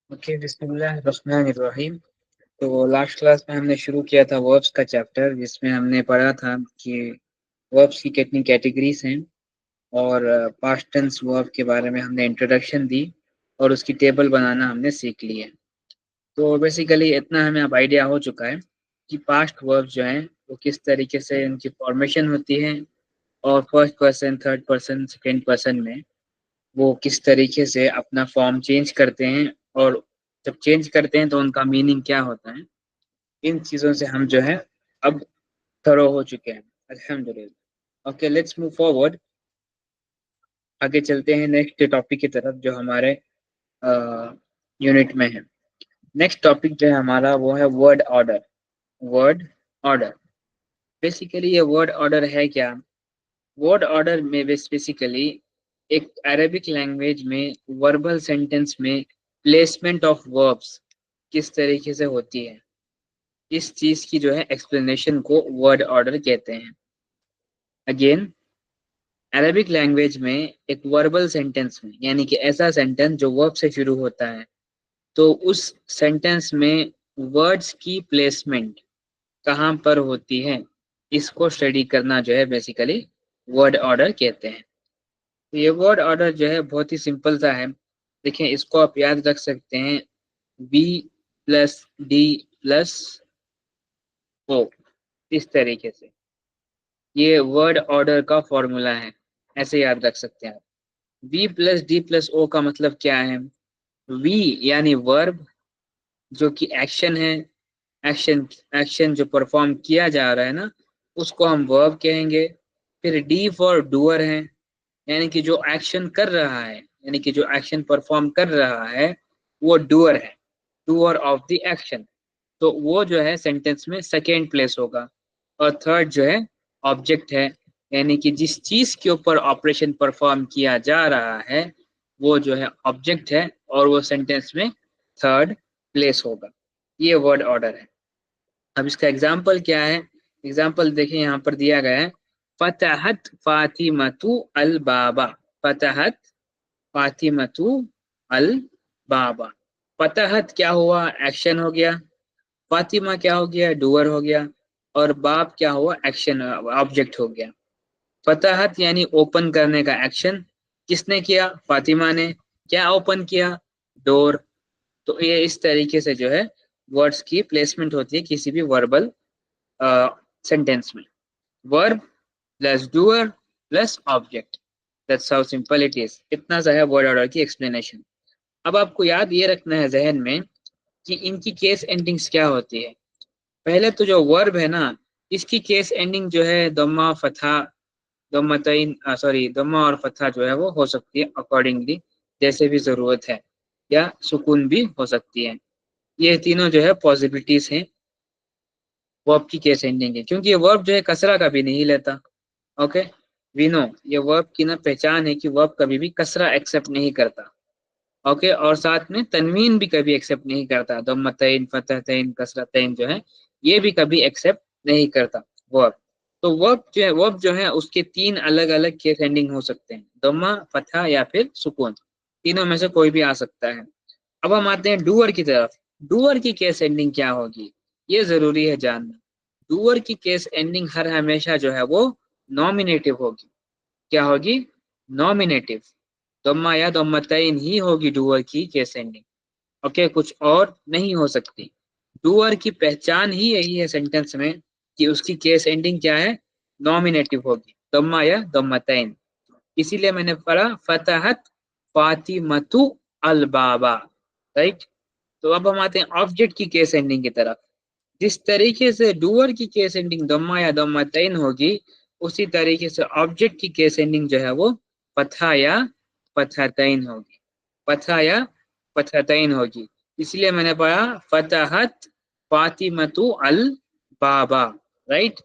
Okay, बिस्मिल्लाहिर्रहमानिर्रहीम। तो last class में हमने शुरू किया था वर्ब्स का चैप्टर, जिसमें हमने पढ़ा था कि वर्ब्स की कितनी कैटेगरीज हैं और पास्ट टेंस वर्ब के बारे में हमने इंट्रोडक्शन दी और उसकी टेबल बनाना हमने सीख ली है। तो बेसिकली इतना हमें अब आइडिया हो चुका है कि पास्ट वर्ब्स जो हैं वो किस तरीके से उनकी फॉर्मेशन होती है और first person, third person, second person में वो किस तरीके से अपना फॉर्म चेंज करते हैं और जब चेंज करते हैं तो उनका मीनिंग क्या होता है। इन चीज़ों से हम जो है अब थरो हो चुके हैं, अल्हम्दुलिल्लाह। Okay, let's move forward. आगे चलते हैं नेक्स्ट टॉपिक की तरफ जो हमारे यूनिट में है। नेक्स्ट टॉपिक जो है हमारा वो है word order. Word order, basically ये वर्ड ऑर्डर है क्या? वर्ड ऑर्डर में बेसिकली एक अरेबिक लैंग्वेज में वर्बल सेंटेंस में प्लेसमेंट ऑफ वर्ब्स किस तरीके से होती है, इस चीज की जो है एक्सप्लेनेशन को वर्ड ऑर्डर कहते हैं। अगेन, अरेबिक लैंग्वेज में एक वर्बल सेंटेंस में, यानी कि ऐसा सेंटेंस जो वर्ब से शुरू होता है, तो उस सेंटेंस में वर्ड्स की प्लेसमेंट कहाँ पर होती है, इसको स्टडी करना जो है बेसिकली वर्ड ऑर्डर कहते हैं। तो ये वर्ड ऑर्डर जो है बहुत ही सिंपल सा है। देखिए, इसको आप याद रख सकते हैं, B plus D plus O, इस तरीके से ये वर्ड ऑर्डर का फॉर्मूला है। ऐसे याद रख सकते हैं आप। V plus D plus O का मतलब क्या है? वी यानी वर्ब, जो कि एक्शन है, एक्शन एक्शन जो परफॉर्म किया जा रहा है ना, उसको हम वर्ब कहेंगे। फिर डी फॉर डूअर है, यानी कि जो एक्शन कर रहा है, यानी कि जो एक्शन परफॉर्म कर रहा है वो डूअर है, डूअर ऑफ द एक्शन। तो वो जो है सेंटेंस में सेकेंड प्लेस होगा। और थर्ड जो है ऑब्जेक्ट है, यानी कि जिस चीज के ऊपर ऑपरेशन परफॉर्म किया जा रहा है वो जो है ऑब्जेक्ट है और वो सेंटेंस में थर्ड प्लेस होगा। ये वर्ड ऑर्डर है। अब इसका एग्जाम्पल क्या है? एग्जाम्पल देखिए, यहाँ पर दिया गया है, फतहत फातिमतु अल बाबा। फतहत फातिमतु अल बाबा। फतहत क्या हुआ? एक्शन हो गया। फातिमा क्या हो गया? डूअर हो गया। और बाप क्या हुआ? एक्शन, ऑब्जेक्ट हो गया। फतहत यानी ओपन करने का एक्शन किसने किया? फातिमा ने। क्या ओपन किया? डोर। तो ये इस तरीके से जो है वर्ड्स की प्लेसमेंट होती है किसी भी वर्बल सेंटेंस में। Verb plus doer plus object, that's how simple it is. इतना सा है वर्ड ऑर्डर की एक्सप्लेनेशन। अब आपको याद ये रखना है जहन में कि इनकी केस एंडिंग्स क्या होती है। पहले तो जो वर्ब है ना, इसकी केस एंडिंग जो है दम्मा फतहा, दम्मतइन सॉरी दम्मा और फतहा जो है वो हो सकती है अकॉर्डिंगली, जैसे भी जरूरत है, या सुकून भी हो सकती है। ये तीनों जो है पॉसिबिलिटीज हैं वर्ब की केस एंडिंग है, क्योंकि ये वर्ब जो है कसरा कभी नहीं लेता। ओके, वी नो ये वर्ब की ना पहचान है कि वर्ब कभी भी कसरा एक्सेप्ट नहीं करता। ओके, और साथ में तनवीन भी कभी एक्सेप्ट नहीं करता। दम्मतैन, फतहतैन, कसरतैन जो है ये भी कभी एक्सेप्ट नहीं करता वर्ब। तो वर्ब जो है उसके तीन अलग अलग केस एंडिंग हो सकते हैं, दम्मा, फतहा या फिर सुकून। तीनों में से कोई भी आ सकता है। अब हम आते हैं डूअर की तरफ। डूअर की केस एंडिंग क्या होगी, ये जरूरी है जानना। डूअर की केस एंडिंग हर हमेशा जो है वो नॉमिनेटिव होगी। क्या होगी? नॉमिनेटिव। दम्मा या दम्मतैन ही होगी डूअर की केस एंडिंग। ओके, कुछ और नहीं हो सकती। डूअर की पहचान ही यही है सेंटेंस में कि उसकी केस एंडिंग क्या है? नॉमिनेटिव होगी, दम्मा या दम्मतैन। इसीलिए मैंने पढ़ा फतहत फातिमतु अल बाबा, राइट। तो अब हम आते हैं ऑब्जेक्ट की केस एंडिंग की तरफ। जिस तरीके से डूअर की केस एंडिंग दम्मा या दम्मतैन होगी, उसी तरीके से ऑब्जेक्ट की केस एंडिंग जो है वो फतहा या फतहतैन होगी। फतहा या फतहतैन होगी। इसलिए मैंने पढ़ा फतहत फातिमतु अल बाबा, right.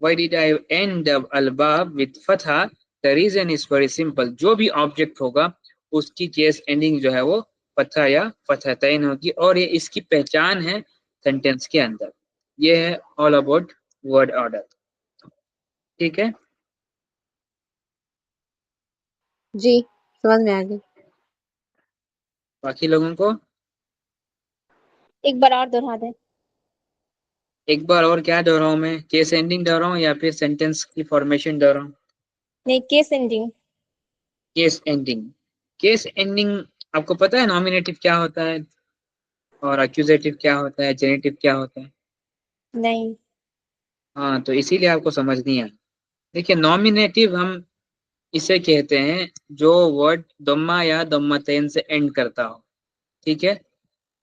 Why did I end अल बाब विद फतहा? The reason is very simple, जो भी ऑब्जेक्ट होगा उसकी केस एंडिंग जो है वो फतहा या फतहतैन होगी, और ये इसकी पहचान है सेंटेंस के अंदर। ये है ऑल अबाउट वर्ड ऑर्डर। ठीक है, जी, समझ में आ गई। बाकी लोगों को एक बार और दोहरा दे। एक बार और क्या दोहराऊं मैं? केस एंडिंग दोहराऊं या फिर सेंटेंस की फॉर्मेशन दोहराऊं? नहीं, case ending. Case ending. Case ending. आपको पता है नॉमिनेटिव क्या होता है और अक्यूजेटिव क्या होता है, जेनेटिव क्या होता है? नहीं। हाँ, तो इसीलिए आपको समझ नहीं आया। देखिए, नॉमिनेटिव हम इसे कहते हैं जो वर्ड दम्मा या दम्मतैन से एंड करता हो। ठीक है।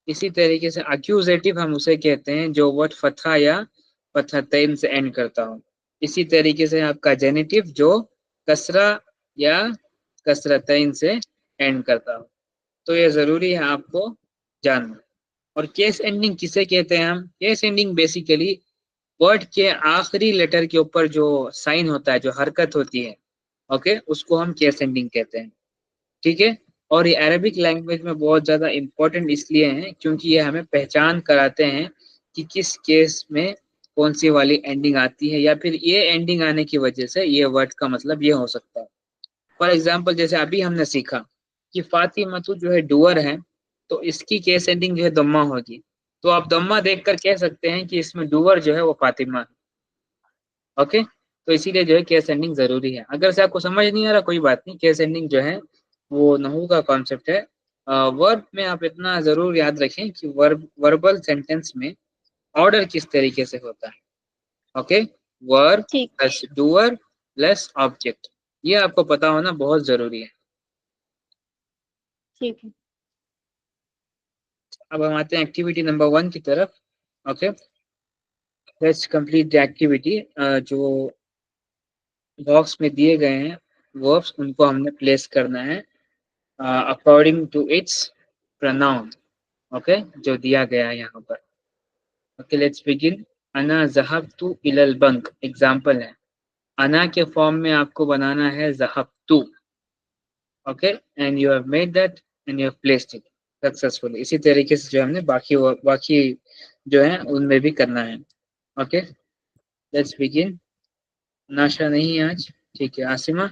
इसी तरीके से अक्यूजेटिव हम उसे कहते हैं जो वर्ड फतहा या फतहतैन से एंड करता हो। इसी तरीके से आपका जेनेटिव जो कसरा या कसरतैन से एंड करता हो। तो ये जरूरी है आपको जानना। और केस एंडिंग किसे कहते हैं हम? केस एंडिंग बेसिकली वर्ड के आखिरी लेटर के ऊपर जो साइन होता है, जो हरकत होती है, ओके, उसको हम केस एंडिंग कहते हैं। ठीक है। और ये अरेबिक लैंग्वेज में बहुत ज्यादा इंपॉर्टेंट इसलिए है क्योंकि ये हमें पहचान कराते हैं कि किस केस में कौन सी वाली एंडिंग आती है, या फिर ये एंडिंग आने की वजह से ये वर्ड का मतलब ये हो सकता है। फॉर एग्जाम्पल, जैसे अभी हमने सीखा कि फातिमतु जो है डुअर है, तो इसकी केस एंडिंग जो है दम्मा होगी। तो आप दम्मा देखकर कह सकते हैं कि इसमें डुअर जो है वो फातिमा है। ओके। तो इसीलिए जो है केस एंडिंग जरूरी है। अगर से आपको समझ नहीं आ रहा, कोई बात नहीं, केस एंडिंग जो है वो नहू का कॉन्सेप्ट है। वर्ब में आप इतना जरूर याद रखें कि वर्बल सेंटेंस में ऑर्डर किस तरीके से होता है। ओके। वर्ब ठीक। प्लस डूअर प्लस ऑब्जेक्ट, ये आपको पता होना बहुत जरूरी है। ठीक है। अब हम आते हैं एक्टिविटी नंबर 1 की तरफ। Okay. Let's complete the activity. जो बॉक्स में दिए गए हैं वर्ब्स, उनको हमने प्लेस करना है according to its pronoun. Okay, जो दिया गया है यहाँ पर। Okay, let's begin. अना ज़हबतु इलल बंक एग्जाम्पल है। अना के फॉर्म में आपको बनाना है ज़हबतु। Okay, and you have made that and you have placed it successfully. इसी तरीके से जो हमने बाकी जो है उनमें भी करना है। Okay, let's begin. नाशा नहीं है आज, ठीक है। आसिमा,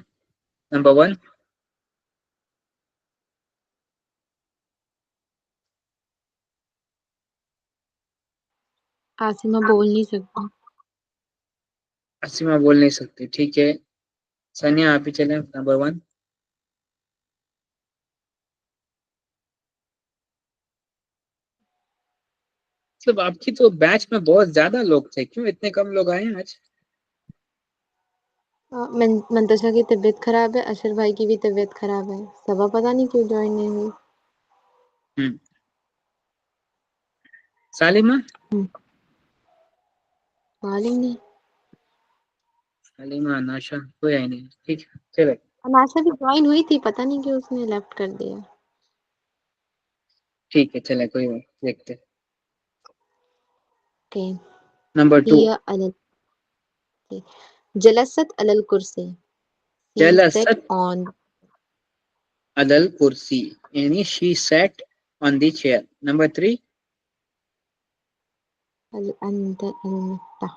नंबर 1। आसिमा बोल नहीं सकती। आसिमा बोल नहीं सकती, ठीक है। सानिया, आप ही चलें, नंबर 1। मतलब आपकी तो बैच में बहुत ज्यादा लोग थे, क्यों इतने कम लोग आए हैं आज? मंतशा की तबीयत खराब है, अशर भाई की भी तबीयत खराब है, सबा पता नहीं क्यों ज्वाइन नहीं हुई। हम्म। सालिमा। हम्म, मालूम नहीं। सालिमा, नाशा, कोई आई नहीं, ठीक है, चलो। अनाशा भी ज्वाइन हुई थी, पता नहीं क्यों उसने लेफ्ट कर दिया। ठीक है, चले, कोई नहीं, देखते हैं। ओके। नंबर 2। हिया अलल जलसत अलल कुर्सी, he sat जलसत on अदल कुर्सी, यानी she sat on the chair. Number 3। al अंदर al miftah.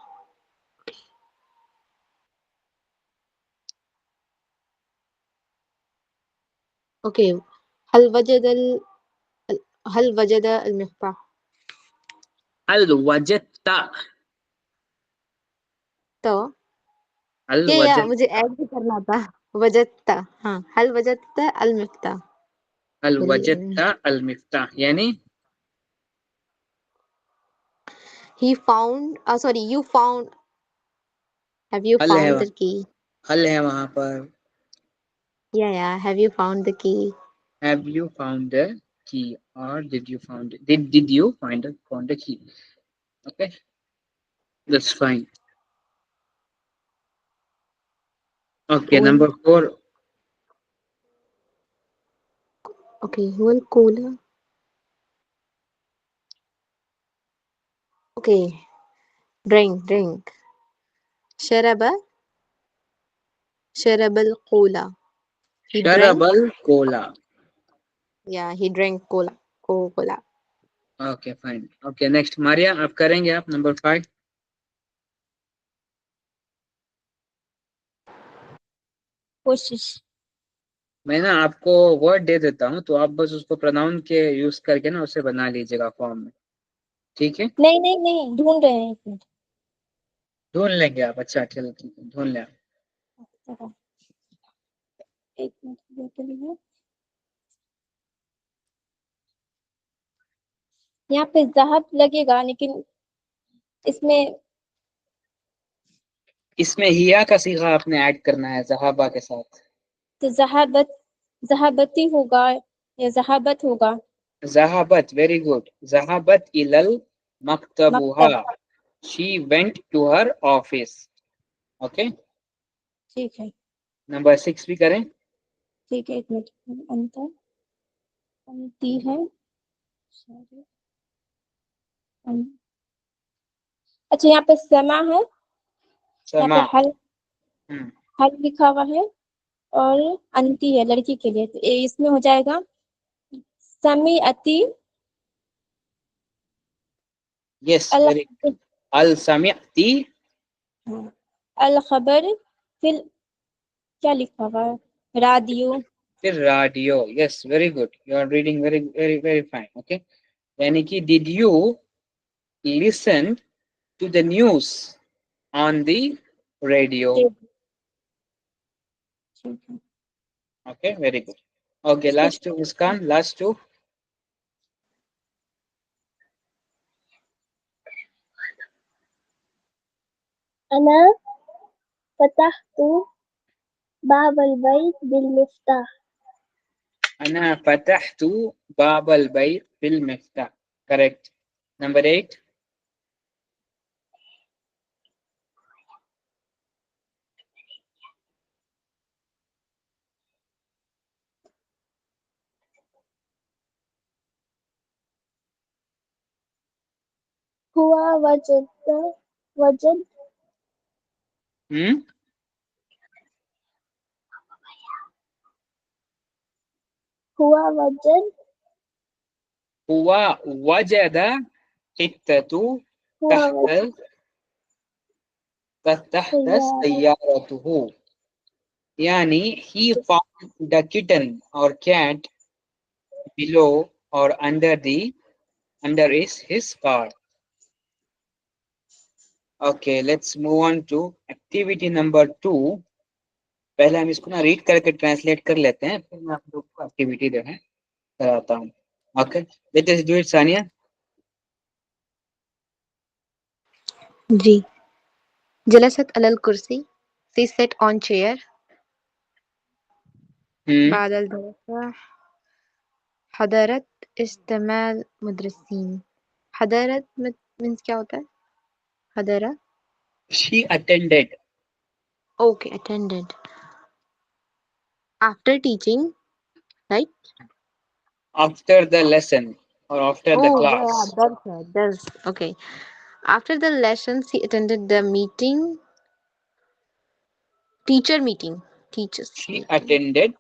ओके। हल वजद अल हल वजद अल मिफ्ताह। अल वजत्ता। तो अल या वजत मुझे ऐड भी करना था। वजदता। हाँ, हल वजदता अल मिफ्ताह। अल भूल गई मैं। वजत्ता अल मिफ्ताह, यानी he found sorry you found have you हल है, found the key? हल है वहां पर। Yeah, have you found the key? Have you found the key or did you found it? Did you found the key? Okay, that's fine. Okay, Cool. number 4. Okay, well, cool. Okay, drink. Sharaba, sharabal cola. He drank. Sharabal cola. Yeah, he drank cola. Coca-Cola. Okay, fine. Okay, next Maria, आप करेंगे आप number 5। कोशिश। मैं ना आपको word दे देता हूँ, तो आप बस उसको प्रोनाउन के यूज करके ना उसे बना लीजिएगा फॉर्म में। ठीक है, नहीं नहीं नहीं, ढूंढ रहे हैं, एक मिनट। ढूंढ लेंगे आप। अच्छा चलो ठीक है, ढूंढ लें आप। चलो, एक मिनट वेट करिए। यहाँ पे ज़हाब लगेगा, लेकिन इसमें इसमें हिया का सीगा आपने ऐड करना है जहाबा के साथ। तो ज़हाबत, ज़हाबती होगा या ज़हाबत होगा? जहाबत, वेरी गुड। जहाबत इलल मकतबुहा, मकतब, she went to her office. Okay, ठीक है। नंबर 6 भी करें। ठीक है, एक मिनट। अंतर, अंति है, सॉरी। अच्छा, यहाँ पे समा है, यहाँ पे समा। हल, हम्म, हल लिखा हुआ है, और अंति है लड़की के लिए, तो ये इसमें हो जाएगा समी अति यस अल, वेरी गुड। अल समिअती। अल खबर, फिर क्या लिखा हुआ है, राडियो। फिर radio. Yes very good, you are reading very very very fine. Okay, यानी कि did you listen to the news on the radio. ठीक है। Okay very good. Okay, last two Muskan, last two. अना फतहतु बाबल बैत बिल मिफ्ताह। अना फतहतु बाबल बैत बिल मिफ्ताह। करेक्ट। नंबर 8। हुआ वजद, वजद, हम्म, हुआ वजद, हुआ वजद हित्ततु हुआ तहत वजद तहत तैयार, सय्यारतुहु, यानी he found the kitten or cat below or under is his car. Okay, let's move on to activity number 2। पहले हम इसको ना रीड करके ट्रांसलेट कर लेते हैं, फिर मैं आप लोग को एक्टिविटी जो है कराता हूँ। Okay, let us do it Sania. जी। जलसत अलल कुर्सी, सी सेट ऑन चेयर, बादल दरसा, हदरत इस्तेमाल मुदरसीन। हदरत मीन्स क्या होता है? हदरा, she attended okay, attended. After teaching, right? after the lesson or after the Oh, yeah, class। that's okay. After the lesson, she attended the meeting, teacher meeting, teachers She meeting. attended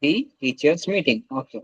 the teachers meeting। okay,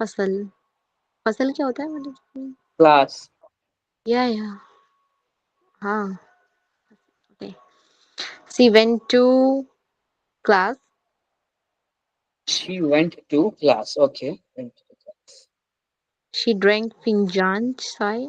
फसल, फसल क्या होता है मतलब? class। या हाँ, okay. She went to class. She went to class। okay, went to class। She drank finjan chai.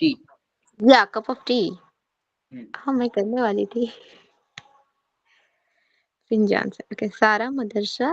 tea। Yeah, cup of tea. हम्म, हाँ, मैं करने वाली थी। finjan से। Okay. सारा मदरसा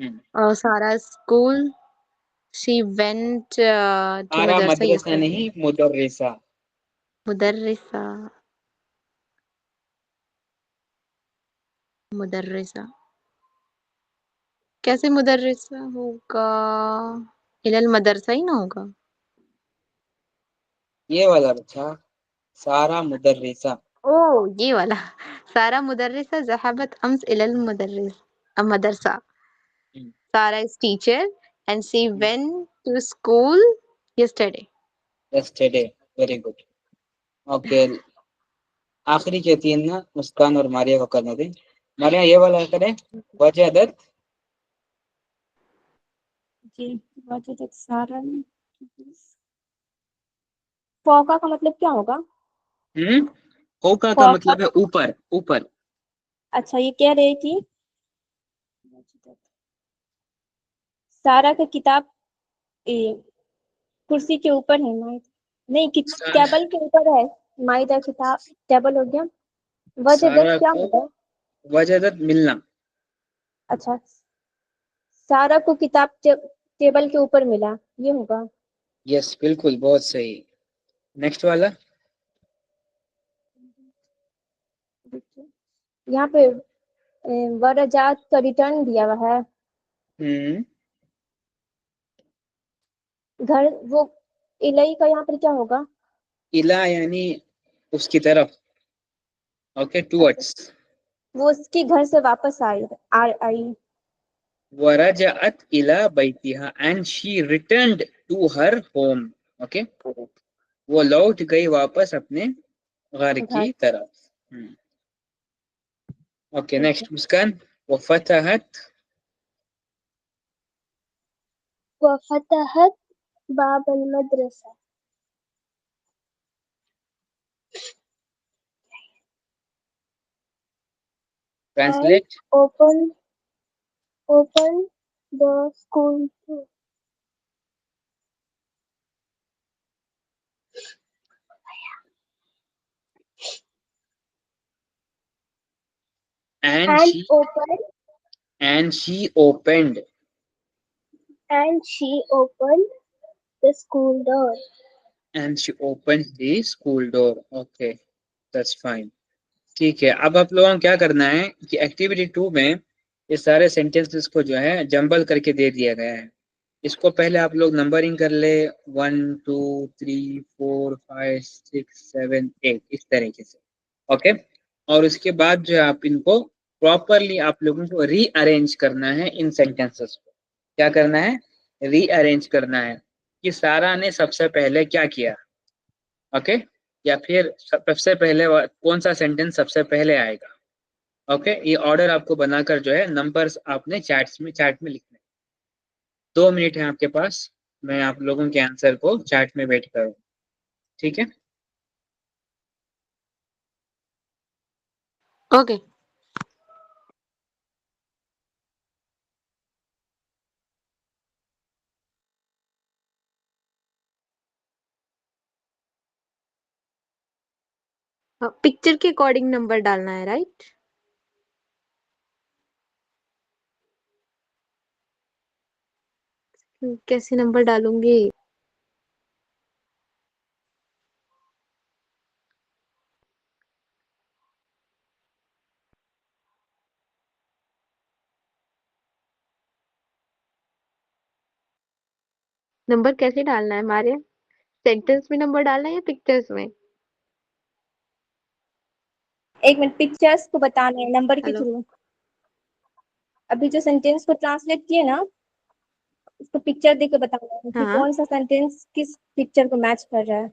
हम्म। सारा school. She went to सारा madrasa मदरसा yesterday. नहीं, मुदर्रिसा। मुदर्रिसा, मुदर्रिसा। कैसे मुदर्रिसा होगा? इलल मदरसा ही ना होगा? ये वाला बच्चा, सारा मुदर्रिसा। ओह, ये वाला। सारा मुदर्रिसा ज़हबत अम्स इलल मदरसा। हम्म, Sarah is teacher and she hmm, went to school yesterday. yesterday। Very good. Okay, आखिरी के 3 ना मुस्कान और मारिया को करने दें। मारिया ये वाला करें। वजदत, जी, वजदत सारा, फौका का मतलब क्या होगा? होका का फौका, मतलब है ऊपर ऊपर। अच्छा, ये कह रहे कि सारा का किताब ए, कुर्सी के ऊपर है माई, नहीं टेबल के ऊपर है। माइदा किताब टेबल हो गया। वजदत सारा क्या को होगा? वजदत मिलना। अच्छा, सारा को किताब टेबल के ऊपर मिला, ये होगा। यस बिल्कुल, बहुत सही। नेक्स्ट वाला। यहाँ पे वरजात का रिटर्न दिया हुआ है। हम्म। घर वो इलई का यहाँ पर क्या होगा? इला यानी उसकी तरफ। ओके, अच्छा, टूवर्ड्स। वो उसके घर से वापस आई। वरजअत इला बैतिहा and she returned to her home. Okay, वो लौट गई वापस अपने घर घर। की तरफ। ओके, ठीक है। नेक्स्ट मुस्कान। वफतहत वफ़तहत बाब अल-मदरसा। And translate. opened the school door. And And she opened and she opened and she opened the school door. And she open the school door. Okay, that's fine. ठीक है, अब आप लोगों को क्या करना है कि एक्टिविटी 2 में ये सारे सेंटेंसेस को जो है जंबल करके दे दिया गया है। इसको पहले आप लोग नंबरिंग कर ले, 1 2 3 4 5 6 7 8 इस तरीके से। ओके, और उसके बाद जो है आप इनको प्रॉपरली आप लोगों को रीअरेंज करना है इन सेंटेंसेस को। क्या करना है? रीअरेंज करना है कि सारा ने सबसे पहले क्या किया। ओके, या फिर सबसे पहले कौन सा सेंटेंस सबसे पहले आएगा। ओके, ये ऑर्डर आपको बनाकर जो है नंबर्स आपने चैट में लिखने। 2 मिनट है आपके पास, मैं आप लोगों के आंसर को चैट में वेट करूँ। ठीक है। ओके। पिक्चर के अकॉर्डिंग नंबर डालना है, राइट? कैसे नंबर डालूंगी? नंबर कैसे डालना है हमारे? सेंटेंस में नंबर डालना है या पिक्चर्स में? एक मिनट, पिक्चर्स को बताना है नंबर के हेलो। थ्रू। अभी जो सेंटेंस को ट्रांसलेट किए ना, उसको पिक्चर देख के बताना है कि हाँ कौन सा सेंटेंस किस पिक्चर को मैच कर रहा है।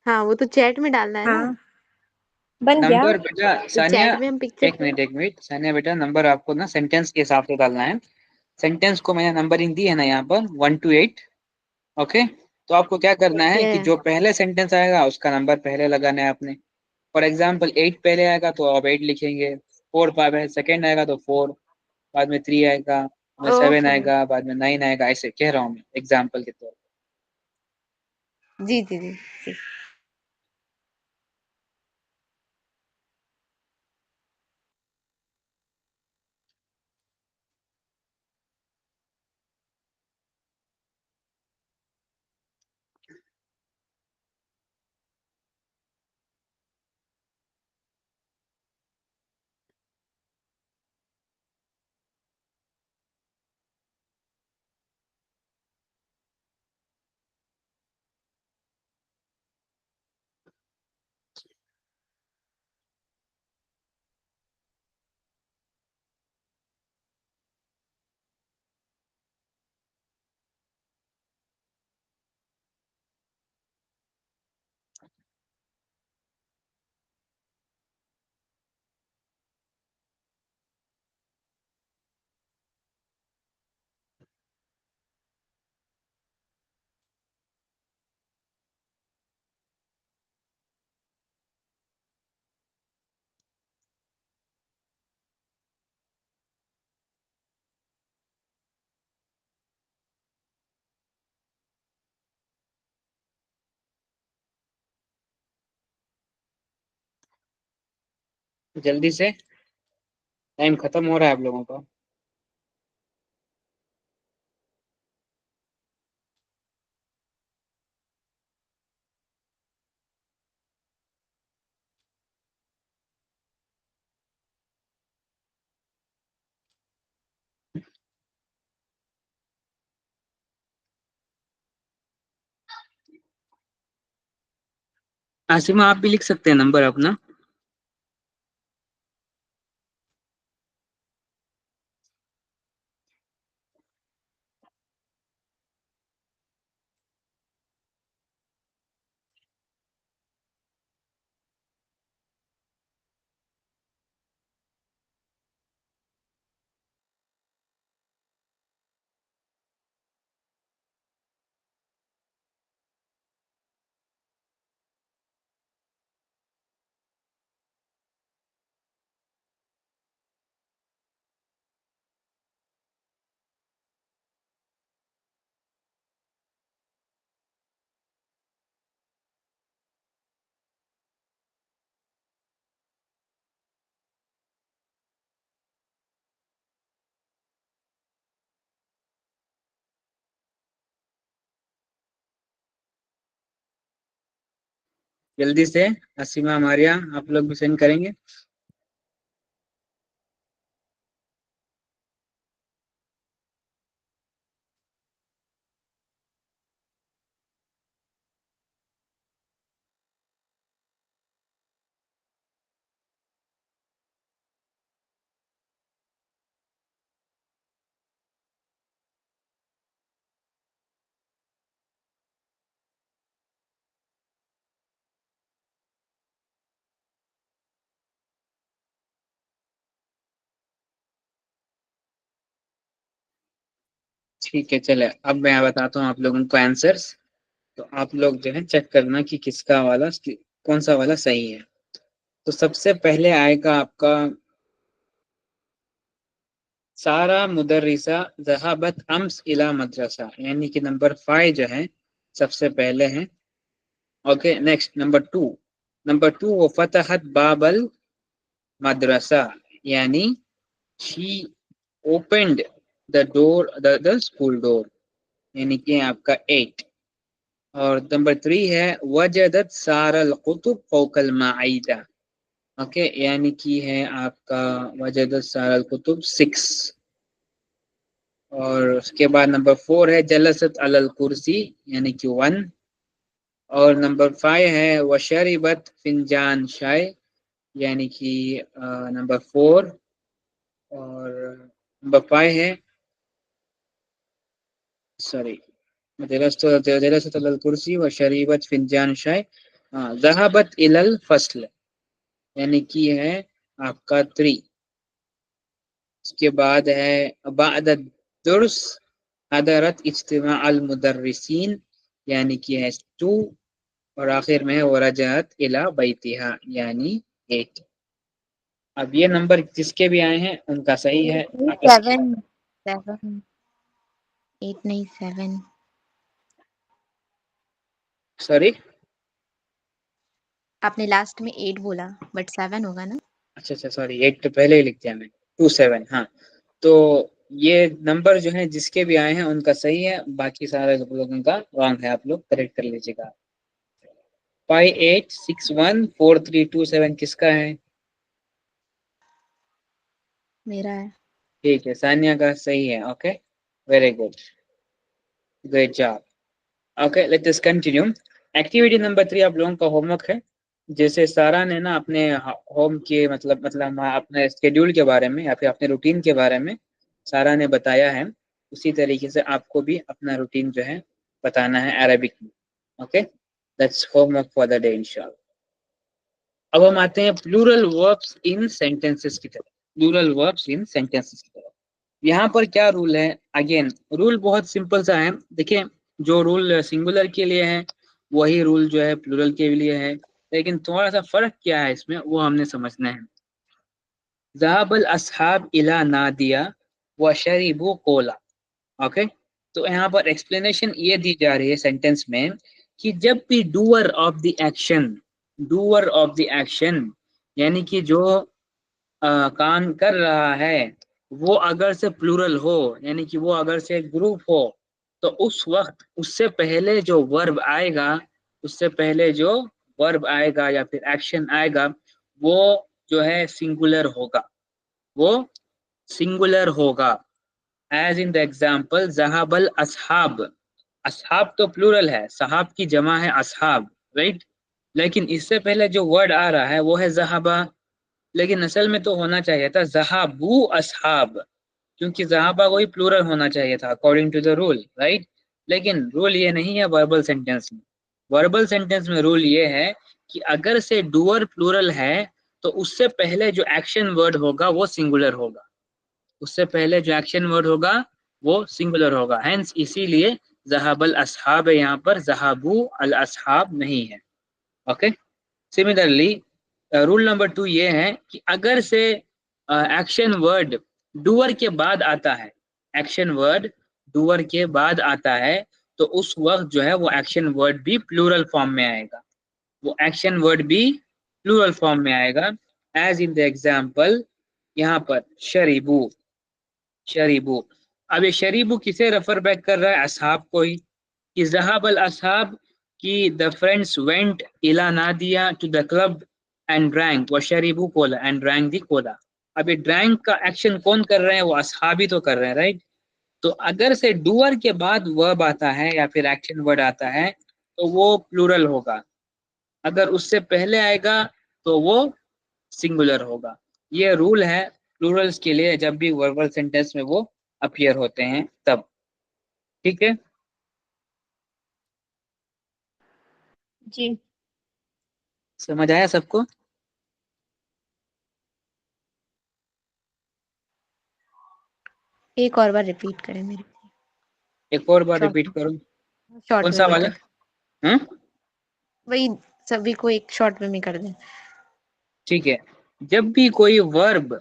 हाँ, वो तो चैट में डालना है ना। हाँ, बन गया। नंबर बेटा तो सानिया, चैट में हम पिक्चर एक मिनट सानिया बेटा, नंबर आपको ना सेंटेंस के हिसाब से डालना है। सेंटेंस को मैंने नंबरिंग दी है ना यहाँ पर 1 to 8। ओके, तो आपको क्या करना ठीक है है। कि जो पहले सेंटेंस आएगा उसका नंबर पहले लगाना है आपने। फॉर एग्जाम्पल 8 पहले आएगा तो आप 8 लिखेंगे। 4 5 है, सेकेंड आएगा तो 4, बाद में 3 आएगा, बाद में 7 ओके। आएगा, बाद में 9 आएगा। ऐसे कह रहा हूँ मैं एग्जाम्पल के तौर पर। जी जी जी जी। जल्दी से, टाइम खत्म हो रहा है आप लोगों का। आसिमा आप भी लिख सकते हैं नंबर अपना। जल्दी से, आसिमा मारिया आप लोग भी सेंड करेंगे। ठीक है, चले अब मैं बताता हूँ आप लोगों को आंसर्स। तो आप लोग जो है चेक करना कि किसका वाला कौन सा वाला सही है। तो सबसे पहले आएगा आपका सारा मुदर्रिसा ज़हाबत अम्स इला मदरसा, यानी कि नंबर 5 जो है सबसे पहले है। ओके, नेक्स्ट नंबर टू वो फतहत बाबल मदरसा, यानी she opened the school door, यानी कि आपका 8। और नंबर 3 है वजदत सारल कुतुब फौकल माईदा। ओके, यानी कि है आपका वजदत सारल कुतुब 6। और उसके बाद नंबर 4 है जलसत अलल कुर्सी, यानी कि 1। और नंबर 5 है वशरिबत फिंजान शाय, यानी कि नंबर 4। और नंबर 5 है, सॉरी, जलसत अलल कुर्सी वशरिबत फिंजान शाय, ज़हाबत इलल फस्ल, यानी कि है आपका 3। उसके बाद है बाद दुर्स हदरत इज्तिमा अल मुदर्रिसीन, यानी कि है 2। और आखिर में है वरजअत इला बैतिहा, यानी 8। अब ये नंबर जिसके भी आए हैं उनका सही है। सेवन, सेवन, 8 नहीं 7। सॉरी, आपने लास्ट में 8 बोला बट 7 होगा ना। अच्छा सॉरी, 8 तो पहले ही लिख दिया मैं, 27। हाँ, तो ये नंबर जो है जिसके भी आए हैं उनका सही है, बाकी सारे लोगों का रॉन्ग है, आप लोग करेक्ट कर लीजिएगा। 58614327 किसका है? मेरा है। ठीक है, सानिया का सही है। Okay, very good, great job. Okay, let अस कंटिन्यू। एक्टिविटी नंबर 3 आप लोगों का होमवर्क है। जैसे सारा ने ना अपने होम के मतलब अपने स्केड्यूल के बारे में या फिर अपने रूटीन के बारे में सारा ने बताया है, उसी तरीके से आपको भी अपना रूटीन जो है बताना है अरबिक में। Okay, that's homework for the day इंशाल्लाह। अब हम आते हैं प्लूरल वर्ब्स इन सेंटेंसेस की तरफ। प्लूरल वर्ब्स इन सेंटेंसेस की तरफ, यहाँ पर क्या रूल है? अगेन, रूल बहुत सिंपल सा है। देखिए, जो रूल सिंगुलर के लिए है वही रूल जो है प्लूरल के लिए है, लेकिन थोड़ा सा फर्क क्या है इसमें वो हमने समझना है। ज़हाबल अस्हाब इला नादिया व शरीबू कोला। ओके, तो यहाँ पर एक्सप्लेनेशन ये दी जा रही है सेंटेंस में कि जब भी डूअर ऑफ द एक्शन यानी कि जो काम कर रहा है, वो अगर से प्लूरल हो, यानी कि वो अगर से ग्रुप हो, तो उस वक्त उससे पहले जो वर्ब आएगा, उससे पहले जो वर्ब आएगा या फिर एक्शन आएगा, वो जो है सिंगुलर होगा, वो सिंगुलर होगा। एज इन द एग्जाम्पल ज़हाबल असहाब, असहाब तो प्लूरल है, सहाब की जमा है असहाब, राइट। लेकिन इससे पहले जो वर्ड आ रहा है वो है ज़हाबा, लेकिन असल में तो होना चाहिए था ज़हाबू असहाब, क्योंकि ज़हाबा वही प्लूरल होना चाहिए था according to the rule, right. लेकिन रूल ये नहीं है वर्बल सेंटेंस में। वर्बल सेंटेंस में रूल ये है कि अगर से डूअर प्लूरल है तो उससे पहले जो एक्शन वर्ड होगा वो सिंगुलर होगा, उससे पहले जो एक्शन वर्ड होगा वो सिंगुलर होगा। हेंस इसीलिए ज़हाबल असहाब है, यहाँ पर ज़हाबू अल असहाब नहीं है। ओके। सिमिलरली रूल नंबर 2 ये है कि अगर से एक्शन वर्ड डूअर के बाद आता है, एक्शन वर्ड डूअर के बाद आता है, तो उस वक्त जो है वो एक्शन वर्ड भी प्लूरल फॉर्म में आएगा, वो एक्शन वर्ड भी प्लूरल फॉर्म में आएगा। एज इन द एग्जाम्पल यहाँ पर शरीबू, शरीबू। अब ये शरीबू किसे रेफर बैक कर रहा है? असहाब को ही, कि ज़हाबल असहाब की द फ्रेंड्स वेंट इला नादिया to the club and drank व शरीबू कोला एंड ड्रैंक दी कोला। अब ये ड्रैंक का एक्शन कौन कर रहे हैं? वो असहाबी तो कर रहे हैं, राइट। तो अगर से डूअर के बाद वर्ब आता है या फिर एक्शन वर्ड आता है तो वो प्लूरल होगा, अगर उससे पहले आएगा तो वो सिंगुलर होगा। ये रूल है प्लूरल्स के लिए, जब भी वर्बल सेंटेंस में वो अपीयर होते हैं तब। ठीक है, जी। समझ आया सबको? एक और बार रिपीट करें मेरे एक और बार शॉर्ट रिपीट करो। शॉर्ट कौन वे सा में वाला? कर हम्म, वही सभी को एक शॉर्ट वे में कर दें। ठीक है। जब भी कोई वर्ब,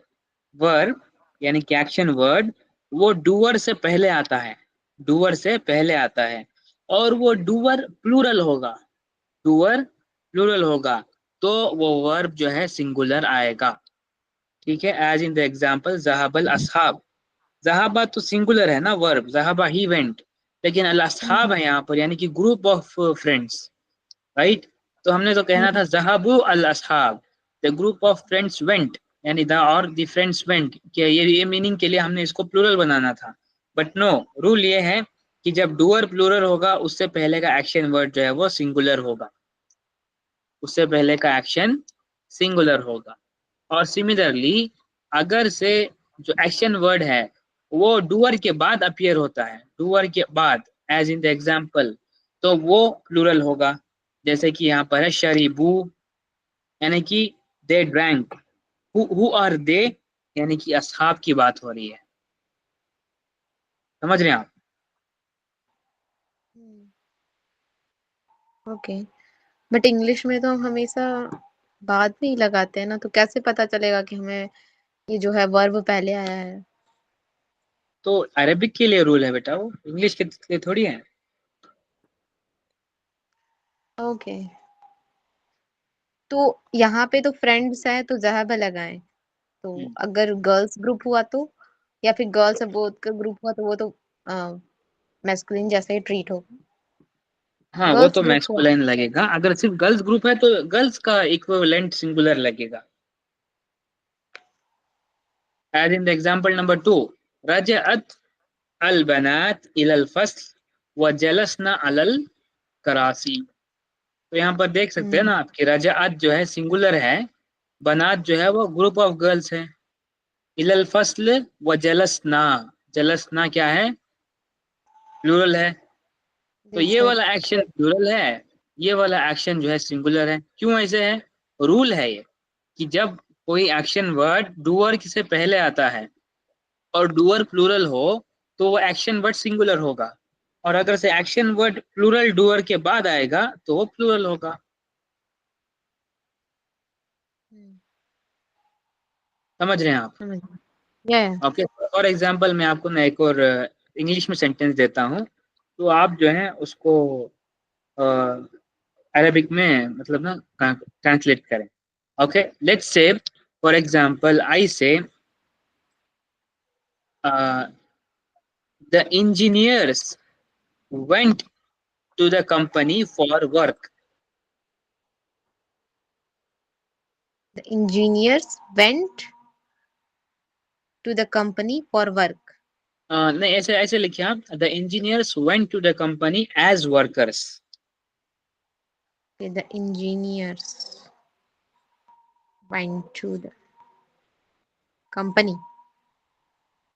वर्ब यानी कि एक्शन वर्ड, वो डूअर से पहले आता है, डूअर से पहले आता है, और वो डूअर प्लूरल होगा, डूअर प्लूरल होगा, तो वो वर्ब जो है सिंगुलर आएगा। ठीक है, एज इन द एग्जाम्पल ज़हाबल असहाब। ज़हाबा तो सिंगुलर है ना वर्ब, ज़हाबा ही वेंट, लेकिन अल असहाब है यहाँ पर, यानी कि ग्रुप ऑफ फ्रेंड्स, राइट। तो हमने तो कहना था ज़हाबू अल असहाब, the group of friends went, यानी द और द फ्रेंड्स वेंट, कि ये मीनिंग के लिए हमने इसको प्लूरल बनाना था। बट नो, रूल ये है कि जब डूअर प्लूरल होगा उससे पहले का एक्शन वर्ड जो है वो सिंगुलर होगा, उससे पहले का एक्शन सिंगुलर होगा। और सिमिलरली अगर से जो एक्शन वर्ड है वो डूअर के बाद अपीयर होता है, डूअर के बाद, एज इन द एग्जाम्पल, तो वो प्लूरल होगा। जैसे कि यहाँ पर है शरीबू, यानी कि दे ड्रैंक, हु आर दे, यानी कि असहाब की बात हो रही है। समझ रहे हैं आप? ओके, बट इंग्लिश में तो हम हमेशा बाद में ही लगाते हैं ना, तो कैसे पता चलेगा कि हमें ये जो है वर्ब पहले आया है? तो अरेबिक के लिए रूल है बेटा, वो इंग्लिश के लिए थोड़ी है। ओके, तो यहाँ पे तो फ्रेंड्स है तो ज़हाबा लगाएं, तो अगर गर्ल्स ग्रुप हुआ तो, या फिर गर्ल्स और बोथ का ग्रुप हुआ तो वो तो मैस्कुलिन जैसा ही ट्रीट होगा। हाँ, वो गर्ल्स तो ग्रुप हुआ मैस्कुलाइन लगेगा, अगर सिर्फ गर्ल्स ग्रुप है तो गर्ल्स का इक्विवेलेंट सिंगुलर लगेगा। As in the example number 2, रजअत अल बनात इलल फस्ल व जलसना अलल करासी। तो यहाँ पर देख सकते हैं ना आप कि रजअत जो है सिंगुलर है, बनात जो है वो ग्रुप ऑफ गर्ल्स है, इलल फस्ल व जलसना, जलसना क्या है? प्लूरल है। तो जी ये सर। वाला एक्शन प्लूरल है, ये वाला एक्शन जो है सिंगुलर है। क्यों ऐसे है? रूल है ये कि जब कोई एक्शन वर्ड डूअर से पहले आता है और डूअर प्लूरल हो तो वो एक्शन वर्ड सिंगुलर होगा, और अगर से एक्शन वर्ड प्लूरल डूअर के बाद आएगा तो वो प्लूरल होगा। समझ रहे हैं आप? समझ या ओके, फॉर एग्जांपल मैं आपको ना एक और इंग्लिश में सेंटेंस देता हूँ, तो आप जो है उसको अरबिक में मतलब ना ट्रांसलेट करें। Okay, let's say For example, I say the engineers went to the company for work. The engineers went to the company for work. नहीं, ऐसे ऐसे लिखिए आप, the engineers went to the company as workers. Okay, the engineers went to the company.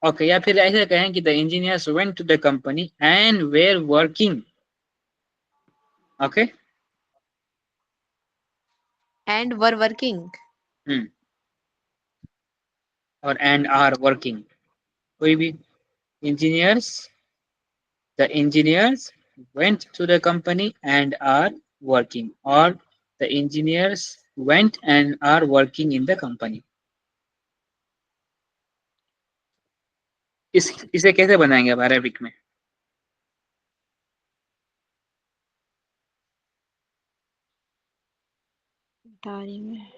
Okay, या फिर ऐसे कहें कि the engineers went to the company and were working. Okay. And were working. और and are working. कोई भी engineers, the engineers went to the company and are working, or the engineers went and are working in the company. इसे कैसे बनाएंगे अब Arabic में? तारी में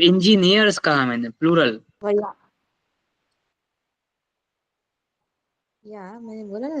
इंजीनियर्स कहा मैंने, प्लूरल. या मैंने बोला ना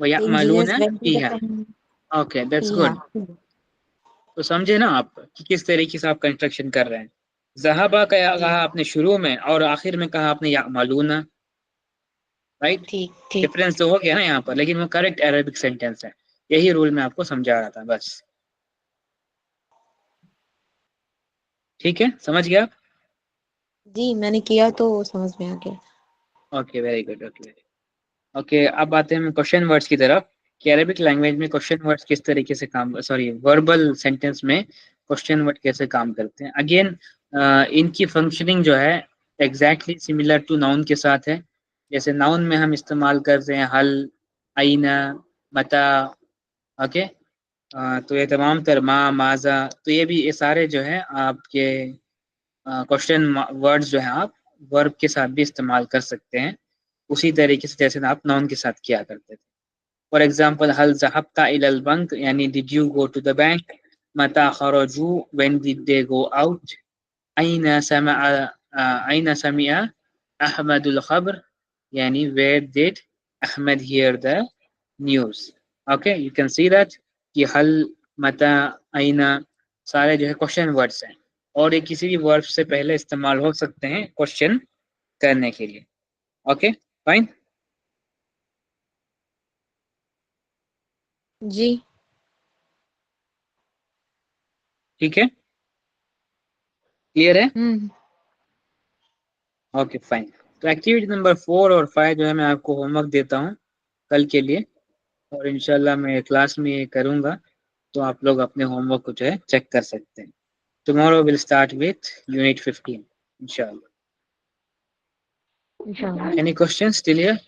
वयअमलून फीहा. Okay, that's good. तो समझे ना आप कि किस तरीके से आप कंस्ट्रक्शन कर रहे हैं. ज़हाबा कहा आपने शुरू में और आखिर में कहा आपने यामालूना. राइट, ठीक ठीक. डिफरेंस तो हो गया ना यहाँ पर, लेकिन वो करेक्ट अरेबिक सेंटेंस है. यही रूल मैं आपको समझा रहा था बस. ठीक है, समझ गया आप? जी, मैंने किया तो समझ में आ गया. Okay, very good. ओके, अब आते हैं क्वेश्चन वर्ड्स की तरफ कि अरेबिक लैंग्वेज में क्वेश्चन वर्ड्स किस तरीके से काम, सॉरी, वर्बल सेंटेंस में क्वेश्चन वर्ड कैसे काम करते हैं. अगेन इनकी फंक्शनिंग जो है एग्जैक्टली सिमिलर टू नाउन के साथ है. जैसे नाउन में हम इस्तेमाल करते हैं हल, आईना, मता. ओके, तो ये तमाम तर माजा, तो ये सारे जो है आपके क्वेश्चन वर्ड्स जो है आप वर्ब के साथ भी इस्तेमाल कर सकते हैं, उसी तरीके से जैसे आप नाउन के साथ किया करते थे. फॉर एग्जाम्पल, हल ज़हबता इलल बैंक, यानी did you go to the bank. मता खरजू, when did they go out. अयना समिआ अहमदुल खबर, यानी where did Ahmad hear the news. Okay, you can see that कि हल, मता, अयना सारे जो है क्वेश्चन वर्ड्स हैं, और ये किसी भी वर्ब से पहले इस्तेमाल हो सकते हैं क्वेश्चन करने के लिए. Okay, fine. जी, ठीक है, क्लियर है? हम्म. Okay, fine. तो एक्टिविटी नंबर 4 और 5 जो है मैं आपको होमवर्क देता हूँ कल के लिए, और इंशाल्लाह मैं क्लास में ये करूँगा, तो आप लोग अपने होमवर्क को जो है चेक कर सकते हैं. Tomorrow will start with unit 15 इंशाल्लाह. इंशाल्लाह. Any questions till here?